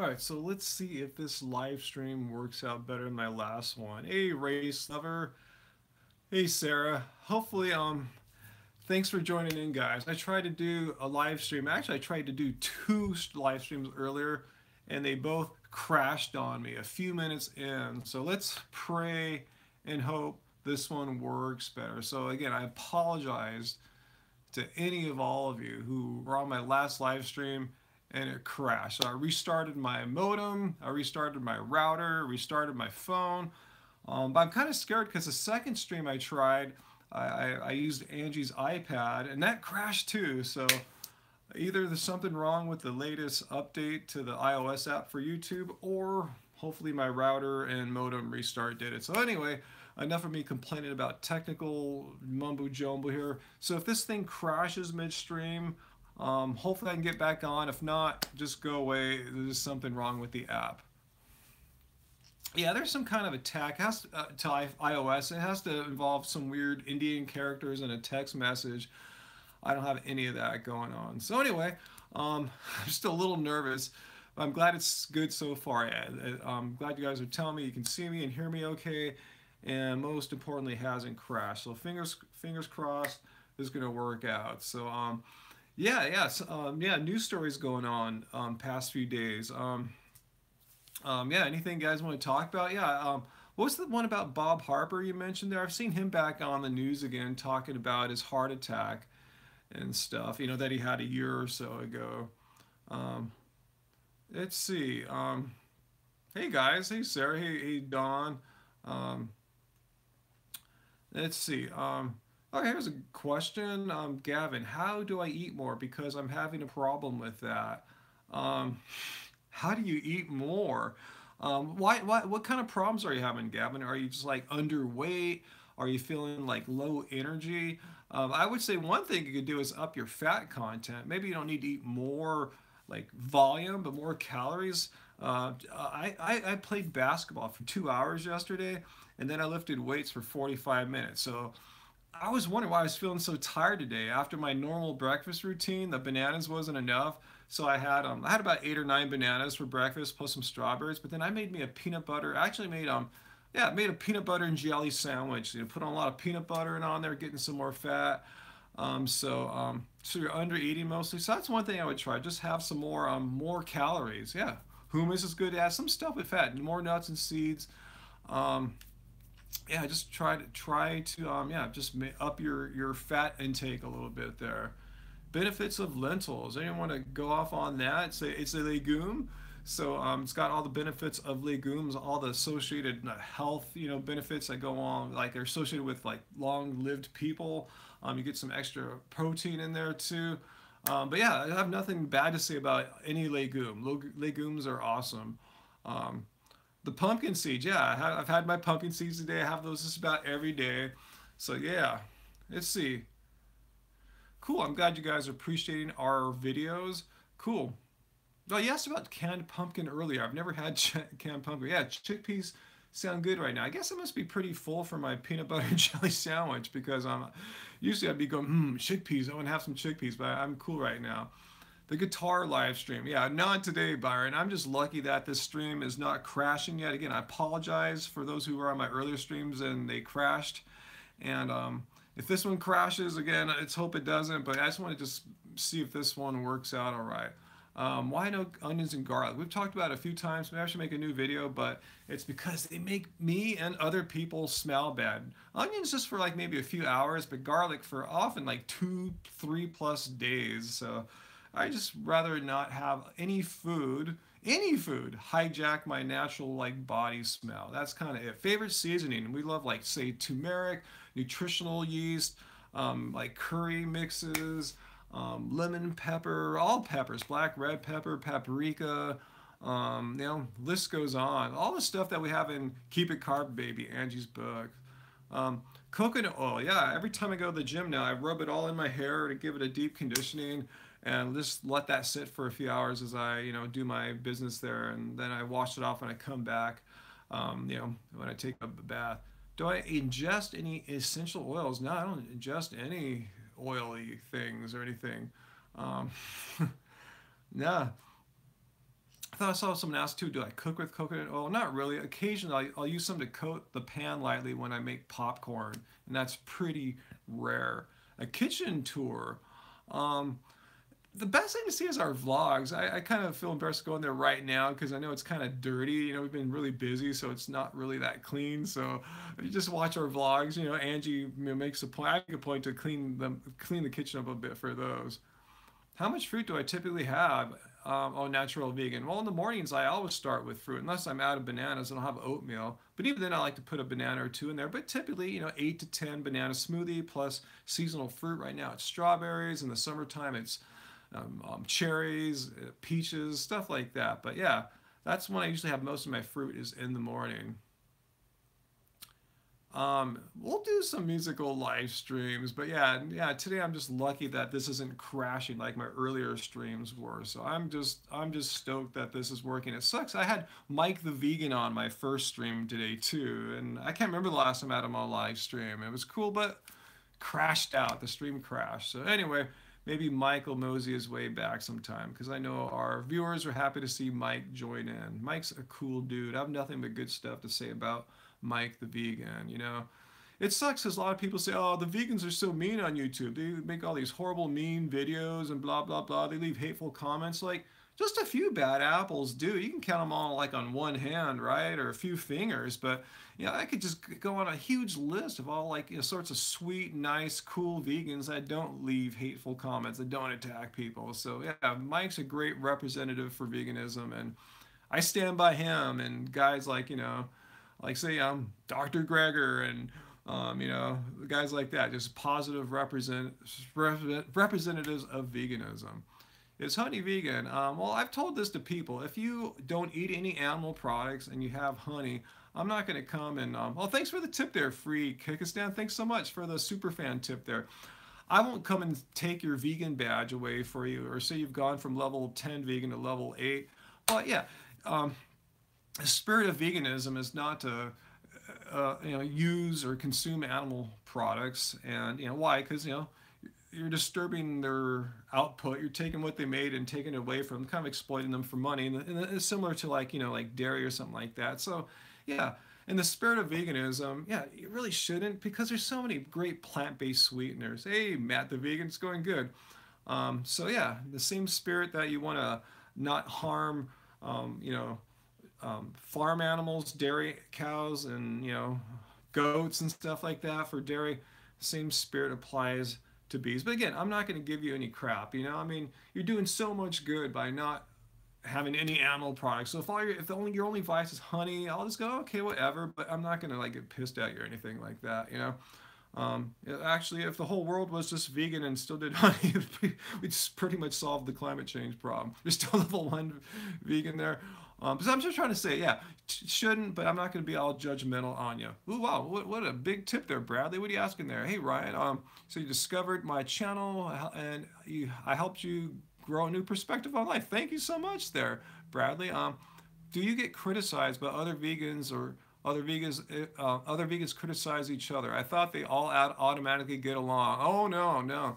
All right, so let's see if this live stream works out better than my last one. Hey, race lover. Hey, Sarah. Hopefully, thanks for joining in, guys. I tried to do a live stream. Actually, I tried to do two live streams earlier, and they both crashed on me a few minutes in. So let's pray and hope this one works better. So again, I apologize to any of all of you who were on my last live stream and it crashed. So I restarted my modem, I restarted my router, restarted my phone. But I'm kind of scared because the second stream I tried, I used Angie's iPad and that crashed too. So either there's something wrong with the latest update to the iOS app for YouTube, or hopefully my router and modem restart did it. So anyway, enough of me complaining about technical mumbo jumbo here. So if this thing crashes midstream, hopefully I can get back on. If not, just go away. There's something wrong with the app. Yeah, there's some kind of attack. It has to iOS. It has to involve some weird Indian characters in a text message. I don't have any of that going on. So anyway, I'm just a little nervous. I'm glad it's good so far. I'm glad you guys are telling me you can see me and hear me okay, and most importantly, it hasn't crashed. So fingers crossed, this is gonna work out. So yeah, news stories going on past few days. Yeah, anything you guys want to talk about? Yeah, what's the one about Bob Harper you mentioned there? I've seen him back on the news again talking about his heart attack and stuff, that he had a year or so ago. Um, let's see. Hey guys, hey Sarah, hey Don. Um, let's see. Okay, here's a question. Gavin, how do I eat more? Because I'm having a problem with that. Um, how do you eat more? What kind of problems are you having, Gavin? Are you just like underweight? Are you feeling like low energy? I would say one thing you could do is up your fat content. Maybe you don't need to eat more like volume, but more calories. I played basketball for 2 hours yesterday, and then I lifted weights for 45 minutes. So I was wondering why I was feeling so tired today. After my normal breakfast routine, the bananas wasn't enough. So I had about 8 or 9 bananas for breakfast plus some strawberries. But then I made me a peanut butter. I actually made I made a peanut butter and jelly sandwich. Put on a lot of peanut butter and on there, getting some more fat. So you're under eating mostly. So that's one thing I would try. Just have some more calories. Yeah, hummus is good. Add some stuff with fat, more nuts and seeds. Um, yeah, just just up your fat intake a little bit there. Benefits of lentils. Anyone want to go off on that? It's a legume, so it's got all the benefits of legumes, all the associated health benefits that go on, like they're associated with like long-lived people. You get some extra protein in there too. But yeah, I have nothing bad to say about any legume. Legumes are awesome. Um, the pumpkin seeds, yeah, I've had my pumpkin seeds today. I have those just about every day. So yeah, let's see. Cool. I'm glad you guys are appreciating our videos. Cool. Oh, you asked about canned pumpkin earlier. I've never had canned pumpkin. Yeah, chickpeas sound good right now. I guess I must be pretty full for my peanut butter and jelly sandwich because usually I'd be going, chickpeas. I want to have some chickpeas, but I'm cool right now. The guitar live stream. Yeah, not today, Byron. I'm just lucky that this stream is not crashing yet. Again, I apologize for those who were on my earlier streams and they crashed. And if this one crashes again, let's hope it doesn't. But I just want to just see if this one works out all right. Why no onions and garlic? We've talked about it a few times. Maybe I should make a new video, but it's because they make me and other people smell bad. Onions just for like maybe a few hours, but garlic for often like 2, 3+ days. So I just rather not have any food hijack my natural like body smell. That's kind of it. Favorite seasoning? We love like say turmeric, nutritional yeast, like curry mixes, lemon pepper, all peppers, black, red pepper, paprika. List goes on. All the stuff that we have in Keep It Carb Baby, Angie's book. Coconut oil, yeah. Every time I go to the gym now, I rub it all in my hair to give it a deep conditioning, and just let that sit for a few hours as I, do my business there, and then I wash it off when I come back. When I take a bath. Do I ingest any essential oils? No, I don't ingest any oily things or anything. Um, nah. thought I saw someone ask too, do I cook with coconut oil? Not really. Occasionally, I'll use some to coat the pan lightly when I make popcorn, and that's pretty rare. A kitchen tour. Um, the best thing to see is our vlogs. I kind of feel embarrassed going there right now because I know it's kind of dirty. You know, we've been really busy, so it's not really that clean. So you just watch our vlogs. You know, Angie, makes a point. I make a point to clean the kitchen up a bit for those. How much fruit do I typically have? On natural vegan. Well, in the mornings, I always start with fruit, unless I'm out of bananas and I'll have oatmeal. But even then, I like to put a banana or two in there. But typically, 8 to 10 banana smoothie plus seasonal fruit. Right now, it's strawberries. In the summertime, it's cherries, peaches, stuff like that. But yeah, that's when I usually have most of my fruit is in the morning. We'll do some musical live streams, but yeah, today I'm just lucky that this isn't crashing like my earlier streams were. So I'm just stoked that this is working. It sucks. I had Mike the Vegan on my first stream today too, and I can't remember the last time I had him on live stream. It was cool, but crashed out. The stream crashed. So anyway, maybe Mike will mosey his way back sometime because I know our viewers are happy to see Mike join in. Mike's a cool dude. I have nothing but good stuff to say about Mike the Vegan. It sucks because a lot of people say, oh, the vegans are so mean on YouTube. They make all these horrible, mean videos and blah, blah, blah. They leave hateful comments. Like, just a few bad apples do. You can count them all like on one hand, right? Or a few fingers. But, I could just go on a huge list of all like, sorts of sweet, nice, cool vegans that don't leave hateful comments, that don't attack people. So, yeah, Mike's a great representative for veganism. And I stand by him and guys like say Dr. Greger and guys like that, just positive representatives of veganism. Is honey vegan? Well, I've told this to people. If you don't eat any animal products and you have honey, I'm not going to come and well, thanks for the tip there, Free Kyrgyzstan. Thanks so much for the super fan tip there. I won't come and take your vegan badge away for you or say you've gone from level 10 vegan to level 8. But yeah, the spirit of veganism is not to use or consume animal products. And why? Because you're disturbing their output. You're taking what they made and taking it away from them, kind of exploiting them for money. And it's similar to like dairy or something like that. So yeah, in the spirit of veganism, yeah, you really shouldn't, because there's so many great plant-based sweeteners. Hey, Matt the vegan, it's going good. So yeah, the same spirit that you want to not harm farm animals, dairy cows, and goats and stuff like that for dairy. Same spirit applies to bees. But again, I'm not going to give you any crap. I mean, you're doing so much good by not having any animal products. So if your only vice is honey, I'll just go, okay, whatever. But I'm not going to like get pissed at you or anything like that. Actually, if the whole world was just vegan and still did honey, we'd just pretty much solve the climate change problem. There's still level 1 vegan there. So I'm just trying to say, yeah, shouldn't, but I'm not going to be all judgmental on you. Ooh, wow, what a big tip there, Bradley. What are you asking there? Hey, Ryan, so you discovered my channel and I helped you grow a new perspective on life. Thank you so much there, Bradley. Do you get criticized by other vegans or other vegans criticize each other? I thought they all automatically get along. Oh, no, no.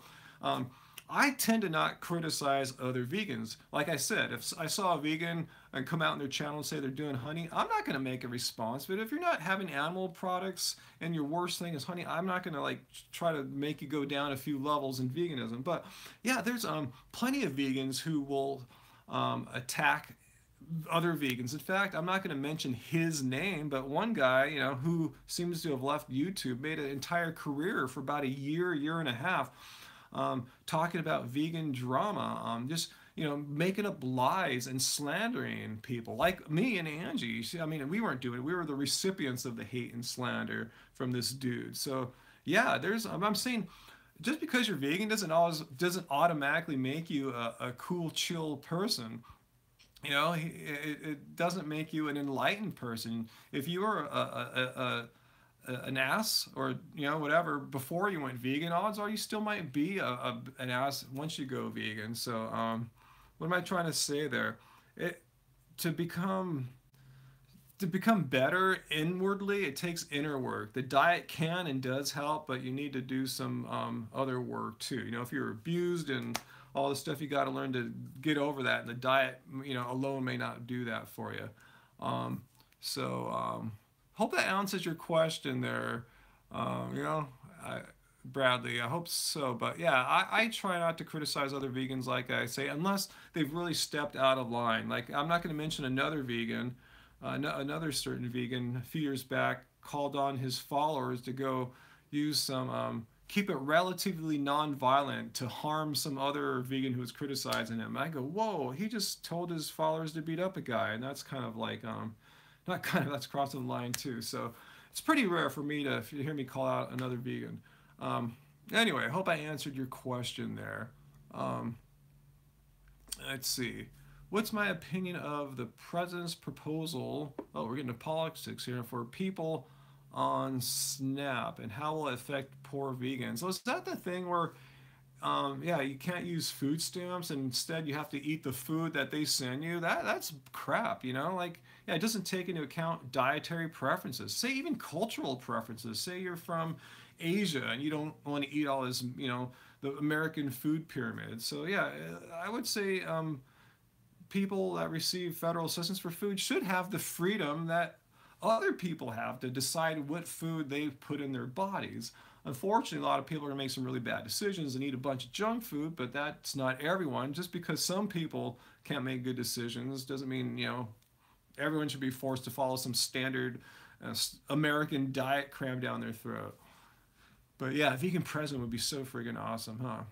I tend to not criticize other vegans. Like I said, if I saw a vegan and come out in their channel and say they're doing honey, I'm not going to make a response. But if you're not having animal products and your worst thing is honey, I'm not going to like try to make you go down a few levels in veganism. But yeah, there's plenty of vegans who will attack other vegans. In fact, I'm not going to mention his name, but one guy, who seems to have left YouTube, made an entire career for about a year and a half, talking about vegan drama, just making up lies and slandering people like me and Angie. I mean, we weren't doing it. We were the recipients of the hate and slander from this dude. So yeah, I'm saying, just because you're vegan doesn't automatically make you a cool, chill person. It doesn't make you an enlightened person. If you are an ass or whatever before you went vegan, odds are you still might be an ass once you go vegan. So what am I trying to say there? To become better inwardly, it takes inner work. The diet can and does help, but you need to do some other work too. If you're abused and all the stuff you got to learn to get over that, and the diet, alone may not do that for you. Um, so hope that answers your question there. You know, Bradley, I hope so. But yeah, I try not to criticize other vegans, like I say, unless they've really stepped out of line. Like, I'm not going to mention another vegan, another certain vegan a few years back called on his followers to go use some, keep it relatively non-violent to harm some other vegan who was criticizing him. I go, whoa, he just told his followers to beat up a guy. And that's kind of like, not kind of, that's crossing the line too. So it's pretty rare for me to hear me call out another vegan. Anyway, I hope I answered your question there. Um, let's see. What's my opinion of the president's proposal? Oh, we're getting to politics here for people on SNAP and how will it affect poor vegans? So is that the thing where, yeah, you can't use food stamps and instead you have to eat the food that they send you? That's crap, you know? Like, yeah, it doesn't take into account dietary preferences. Say even cultural preferences. Say you're from Asia and you don't want to eat all this, the American food pyramid. So yeah, I would say people that receive federal assistance for food should have the freedom that other people have to decide what food they put in their bodies. Unfortunately, a lot of people are going to make some really bad decisions and eat a bunch of junk food, but that's not everyone. Just because some people can't make good decisions doesn't mean, everyone should be forced to follow some standard American diet crammed down their throat. But yeah, a vegan president would be so friggin' awesome, huh?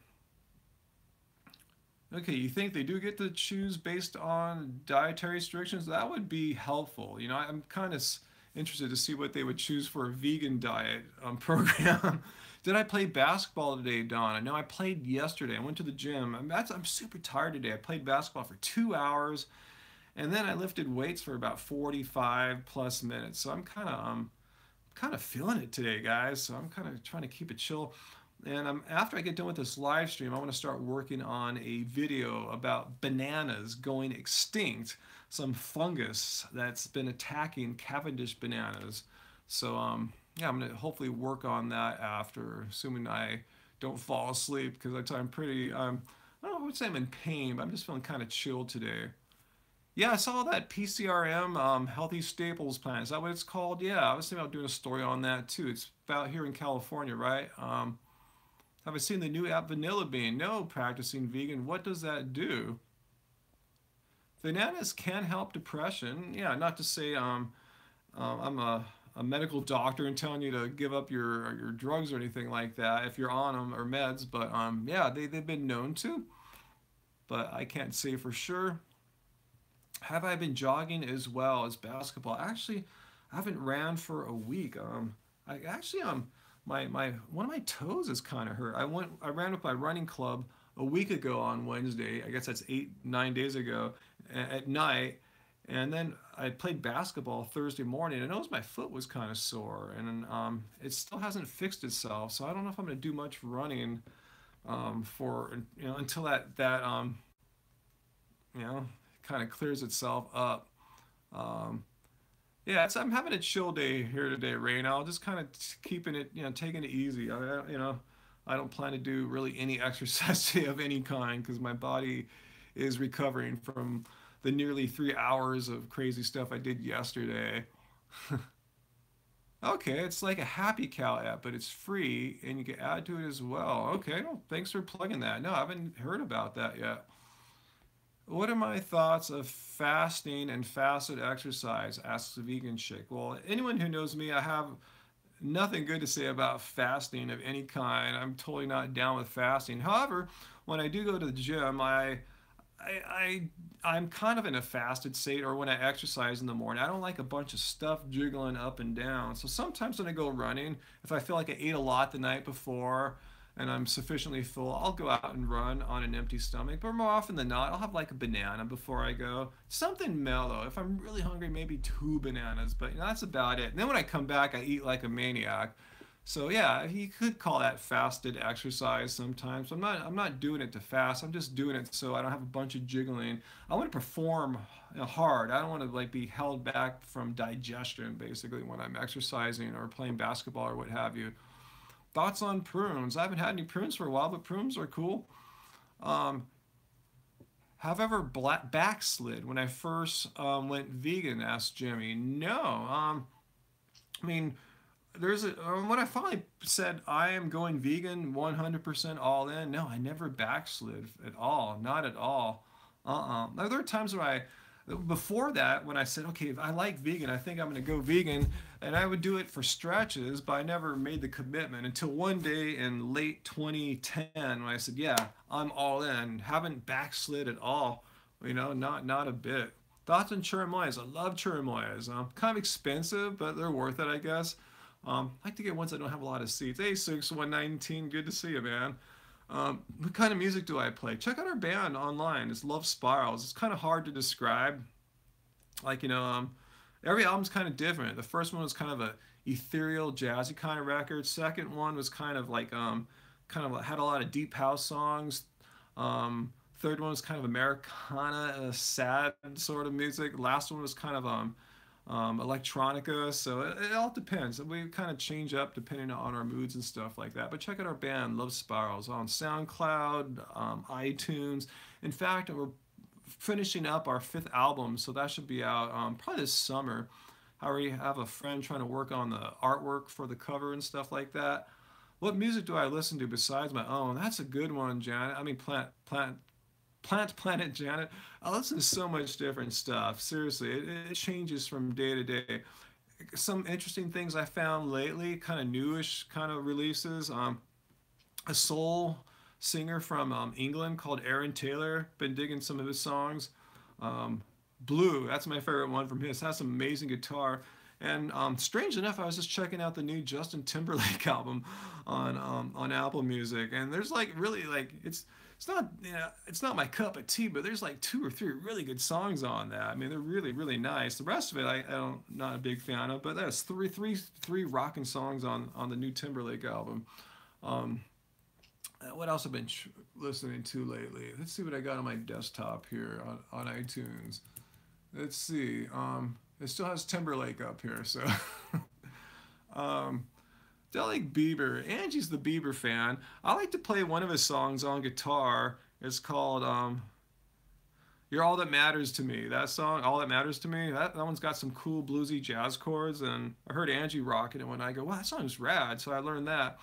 Okay, you think they do get to choose based on dietary restrictions? That would be helpful. I'm kind of interested to see what they would choose for a vegan diet program. Did I play basketball today, Don? I know I played yesterday. I went to the gym. I'm super tired today. I played basketball for 2 hours, and then I lifted weights for about 45 plus minutes. So I'm kind of feeling it today, guys. So I'm kind of trying to keep it chill. And after I get done with this live stream, I want to start working on a video about bananas going extinct, some fungus that's been attacking Cavendish bananas. So yeah, I'm gonna hopefully work on that after, assuming I don't fall asleep, because I'm pretty, I don't know, I would say I'm in pain, but I'm just feeling kind of chilled today. Yeah, I saw that PCRM, Healthy Staples Plan. Is that what it's called? Yeah, I was thinking about doing a story on that too. It's about here in California, right? Have I seen the new app Vanilla Bean? No, practicing vegan. What does that do? Bananas can help depression. Yeah, not to say I'm a medical doctor and telling you to give up your drugs or anything like that if you're on them or meds, but yeah, they've been known to, but I can't say for sure. Have I been jogging as well as basketball? Actually, I haven't ran for a week. I actually my one of my toes is kind of hurt. I ran with my running club a week ago on Wednesday. I guess that's 8 9 days ago at night, and then I played basketball Thursday morning. I noticed my foot was kind of sore, and it still hasn't fixed itself. So I don't know if I'm going to do much running for until that you know kind of clears itself up. Um, yeah, I'm having a chill day here today, Rain. I'll just kind of keeping it, taking it easy. I don't plan to do really any exercise today of any kind because my body is recovering from the nearly 3 hours of crazy stuff I did yesterday. Okay, it's like a Happy Cow app, but it's free and you can add to it as well. Okay, well, thanks for plugging that. No, I haven't heard about that yet. What are my thoughts of fasting and fasted exercise? Asks the vegan chick. Well, anyone who knows me, I have nothing good to say about fasting of any kind. I'm totally not down with fasting. However, when I do go to the gym, I I'm kind of in a fasted state, or when I exercise in the morning, I don't like a bunch of stuff jiggling up and down. So sometimes when I go running, if I feel like I ate a lot the night before and I'm sufficiently full, I'll go out and run on an empty stomach. But more often than not, I'll have like a banana before I go. Something mellow. If I'm really hungry, maybe 2 bananas, but that's about it. And then when I come back, I eat like a maniac. So yeah, you could call that fasted exercise sometimes. I'm not doing it to fast. I'm just doing it so I don't have a bunch of jiggling. I want to perform hard. I don't want to like be held back from digestion basically when I'm exercising or playing basketball or what have you. Thoughts on prunes? I haven't had any prunes for a while, but prunes are cool. have I ever backslid when I first went vegan? Asked Jimmy. No. I mean, there's a when I finally said I am going vegan 100% all in. No, I never backslid at all. Not at all. Now, there are times where before that, when I said, okay, if I like vegan, I think I'm going to go vegan, and I would do it for stretches, but I never made the commitment until one day in late 2010 when I said, yeah, I'm all in. Haven't backslid at all. Not a bit. Thoughts on churros? I love churros. Kind of expensive, but they're worth it, I guess. I like to get ones that don't have a lot of seats. Hey, 6119, good to see you, man. What kind of music do I play? Check out our band online. It's Love Spirals. It's kind of hard to describe. Like, every album's kind of different. The first one was kind of a ethereal, jazzy kind of record. Second one was kind of like, kind of had a lot of deep house songs. Third one was kind of Americana, sad sort of music. Last one was kind of electronica. So it all depends. We kind of change up depending on our moods and stuff like that. But check out our band, Love Spirals, on SoundCloud, iTunes. In fact, we're finishing up our fifth album, so that should be out probably this summer. I already have a friend trying to work on the artwork for the cover and stuff like that. What music do I listen to besides my own? That's a good one, Janet. I mean, Plant Planet Janet. I listen to so much different stuff. Seriously, it changes from day to day. Some interesting things I found lately, kind of newish kind of releases. A soul singer from England called Aaron Taylor. Been digging some of his songs. Blue, that's my favorite one from his. Has some amazing guitar. And strange enough, I was just checking out the new Justin Timberlake album on Apple Music, and there's like really like it's not it's not my cup of tea, but there's like two or three really good songs on that. I mean, they're really really nice. The rest of it I don't not a big fan of, but there's three rocking songs on the new Timberlake album. Um, what else I've been listening to lately? Let's see what I got on my desktop here on iTunes. Let's see. It still has Timberlake up here, so. um, Derek Bieber. Angie's the Bieber fan. I like to play one of his songs on guitar. It's called "You're All That Matters to Me." That song, "All That Matters to Me," that one's got some cool bluesy jazz chords, and I heard Angie rocking it when I go, "Wow, that song's rad!" So I learned that.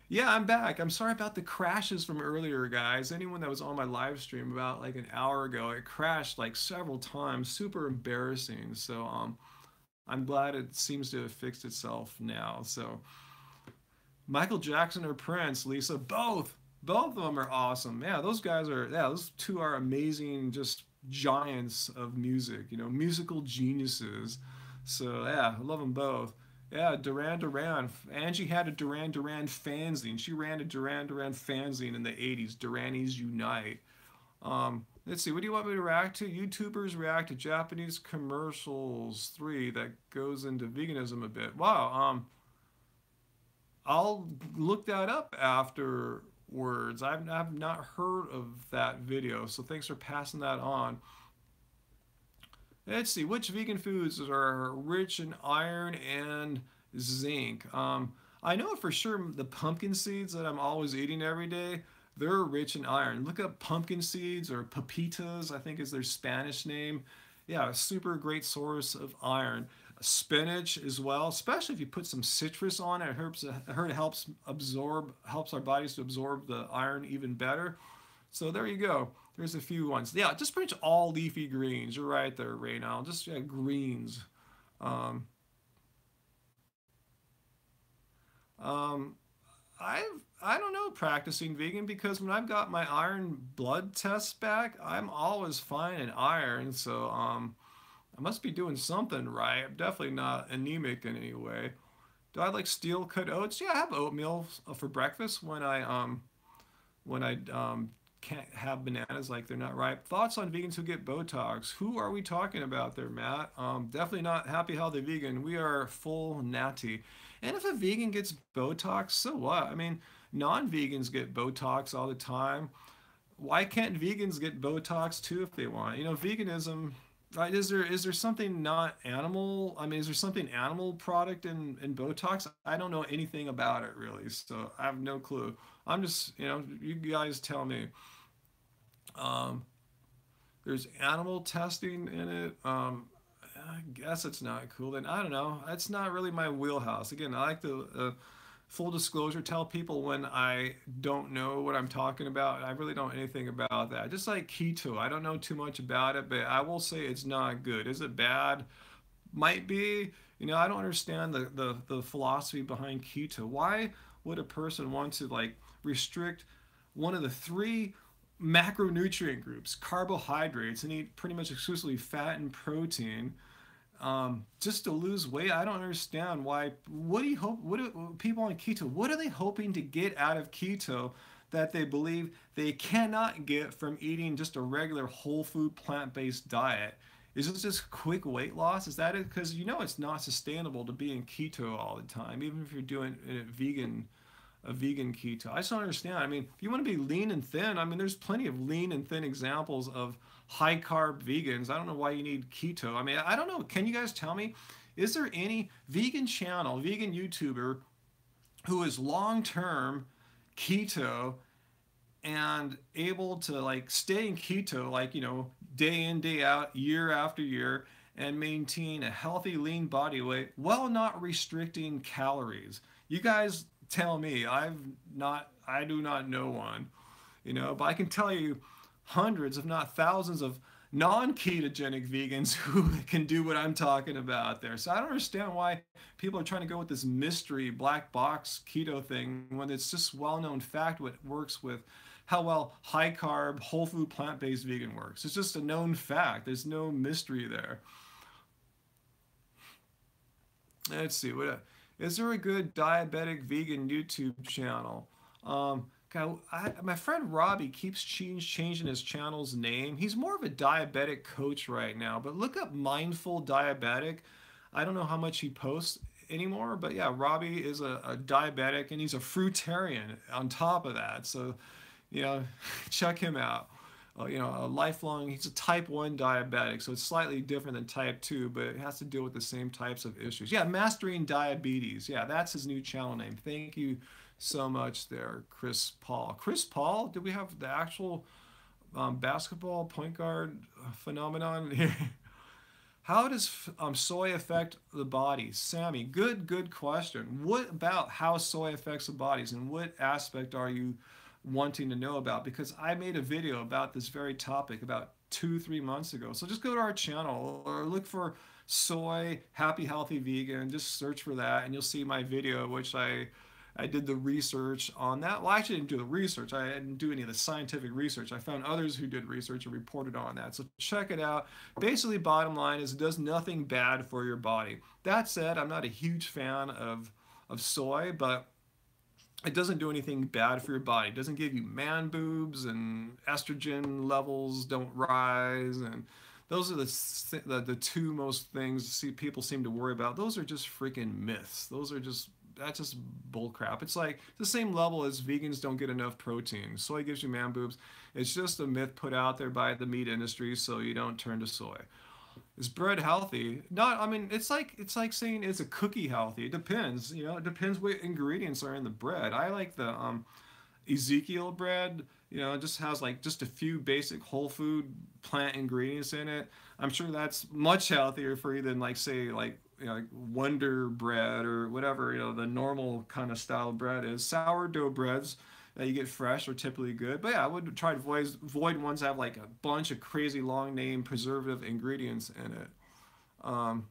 Yeah, I'm back. I'm sorry about the crashes from earlier, guys. Anyone that was on my live stream about like an hour ago, it crashed like several times. Super embarrassing. So I'm glad it seems to have fixed itself now. So Michael Jackson or Prince, Lisa, both. Both of them are awesome. Yeah, those guys are, yeah, those two are amazing, just giants of music, musical geniuses. So, yeah, I love them both. Yeah, Duran Duran. Angie had a Duran Duran fanzine. She ran a Duran Duran fanzine in the 80s, Duranis Unite. Let's see, what do you want me to react to? YouTubers react to Japanese commercials 3 that goes into veganism a bit. Wow, I'll look that up afterwards. I've not heard of that video, so thanks for passing that on. Let's see, which vegan foods are rich in iron and zinc? I know for sure the pumpkin seeds that I'm always eating every day, they're rich in iron. Look up pumpkin seeds or pepitas, I think is their Spanish name. Yeah, a super great source of iron. Spinach as well, especially if you put some citrus on it. I heard it helps our bodies to absorb the iron even better. So there you go. There's a few ones. Yeah, just pretty much all leafy greens. You're right there, Ray. Now, just yeah, greens. Um, um, I don't know practicing vegan because when I've got my iron blood tests back, I'm always fine in iron. So I must be doing something right. I'm definitely not anemic in any way. Do I like steel cut oats? Yeah, I have oatmeal for breakfast when I can't have bananas like they're not ripe. Thoughts on vegans who get Botox? Who are we talking about there, Matt? Definitely not happy healthy vegan. We are full natty. And if a vegan gets Botox, so what? I mean, non-vegans get Botox all the time. Why can't vegans get Botox too if they want? Veganism. Right, is there something not animal? I mean, is there something animal product in Botox? I don't know anything about it really, so I have no clue. I'm just, you guys tell me. Um, there's animal testing in it. I guess it's not cool. Then I don't know. It's not really my wheelhouse. Again, I like to full disclosure tell people when I don't know what I'm talking about. I really don't know anything about that. Just like keto, I don't know too much about it, but I will say it's not good. Is it bad? Might be. You know, I don't understand the philosophy behind keto. Why would a person want to like restrict one of the three macronutrient groups, carbohydrates, and eat pretty much exclusively fat and protein, just to lose weight? I don't understand why. What do you hope? What do people on keto? What are they hoping to get out of keto that they believe they cannot get from eating just a regular whole food plant-based diet? Is this just quick weight loss? Is that it? Because you know it's not sustainable to be in keto all the time, even if you're doing it a vegan keto. I just don't understand. I mean, if you want to be lean and thin, I mean, there's plenty of lean and thin examples of high carb vegans. I don't know why you need keto. I mean, I don't know. Can you guys tell me, is there any vegan channel, vegan YouTuber who is long term keto and able to like stay in keto, like, you know, day in, day out, year after year, and maintain a healthy, lean body weight while not restricting calories? You guys tell me. I do not know one, you know, but I can tell you hundreds, if not thousands, of non-ketogenic vegans who can do what I'm talking about there. So I don't understand why people are trying to go with this mystery black box keto thing when it's just well-known fact what works with how well high carb, whole food, plant-based vegan works. It's just a known fact. There's no mystery there. Let's see what is there a good diabetic vegan YouTube channel? My friend Robbie keeps changing his channel's name. He's more of a diabetic coach right now, but look up Mindful Diabetic. I don't know how much he posts anymore, but yeah, Robbie is a diabetic and he's a fruitarian on top of that. So, you know, check him out. You know, a lifelong, he's a type 1 diabetic, so it's slightly different than type 2, but it has to deal with the same types of issues. Yeah, Mastering Diabetes. Yeah, that's his new channel name. Thank you so much there, Chris Paul. Chris Paul, did we have the actual basketball point guard phenomenon here? How does soy affect the body? Sammy, good question. What about how soy affects the bodies and what aspect are you wanting to know about? Because I made a video about this very topic about 2, 3 months ago. So just go to our channel or look for soy happy healthy vegan. Just search for that and you'll see my video, which I did the research on that. Well, I actually didn't do the research. I didn't do any of the scientific research. I found others who did research and reported on that. So check it out. Basically, bottom line is it does nothing bad for your body. That said, I'm not a huge fan of soy, but it doesn't do anything bad for your body. It doesn't give you man boobs, and estrogen levels don't rise, and those are the two most things people seem to worry about. Those are just freaking myths. That's just bull crap. It's like the same level as vegans don't get enough protein. Soy gives you man boobs. It's just a myth put out there by the meat industry so you don't turn to soy. Is bread healthy? Not, I mean, it's like saying is a cookie healthy? It depends, you know, it depends what ingredients are in the bread. I like the Ezekiel bread, you know, it just has like just a few basic whole food plant ingredients in it. I'm sure that's much healthier for you than like say like, you know, like Wonder Bread or whatever, you know, the normal kind of style bread is. Sourdough breads that you get fresh are typically good. But yeah, I would try to avoid ones that have like a bunch of crazy long name preservative ingredients in it. Um,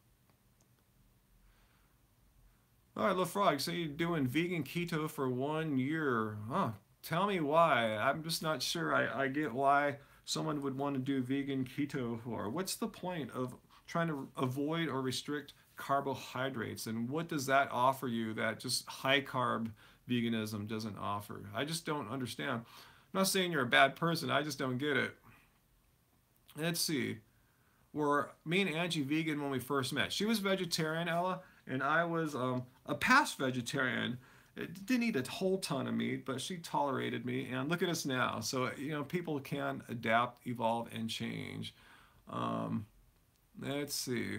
all right, LaFrog, so you're doing vegan keto for 1 year. Huh. Tell me why. I'm just not sure I get why someone would want to do vegan keto for. What's the point of trying to avoid or restrict carbohydrates? And what does that offer you that just high carb veganism doesn't offer? I just don't understand. I'm not saying you're a bad person. I just don't get it. Let's see. Were me and Angie vegan when we first met? She was vegetarian, Ella, and I was a past vegetarian. It didn't eat a whole ton of meat, but she tolerated me, and look at us now. So, you know, people can adapt, evolve, and change. Um, let's see.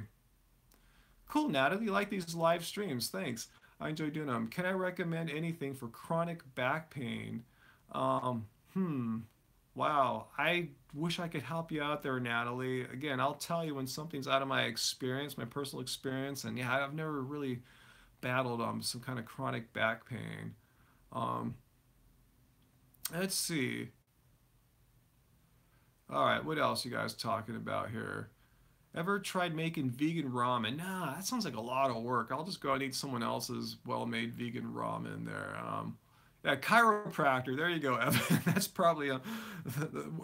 Cool, Natalie. You like these live streams? Thanks. I enjoy doing them. Can I recommend anything for chronic back pain? Um, hmm. Wow, I wish I could help you out there, Natalie. Again, I'll tell you when something's out of my experience, my personal experience, and yeah, I've never really battled some kind of chronic back pain. Um, let's see. All right, what else you guys talking about here? Ever tried making vegan ramen? Nah, that sounds like a lot of work. I'll just go and eat someone else's well-made vegan ramen there. Yeah, chiropractor. There you go, Evan. That's probably a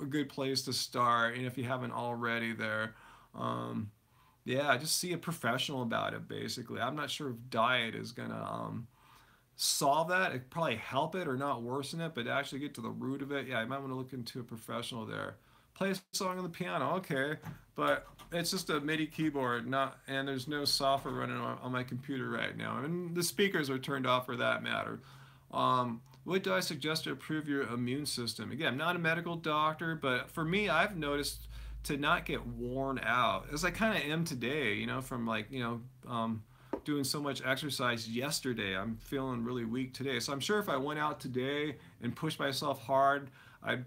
good place to start. And if you haven't already, there. Um, yeah, just see a professional about it. Basically, I'm not sure if diet is gonna solve that. It probably help it or not worsen it, but actually get to the root of it. Yeah, you might want to look into a professional there. Play a song on the piano, okay, but it's just a MIDI keyboard, not, and there's no software running on my computer right now, and the speakers are turned off for that matter. What do I suggest to improve your immune system? Again, I'm not a medical doctor, but for me, I've noticed to not get worn out, as I kind of am today. From like doing so much exercise yesterday. I'm feeling really weak today. So I'm sure if I went out today and pushed myself hard, I'd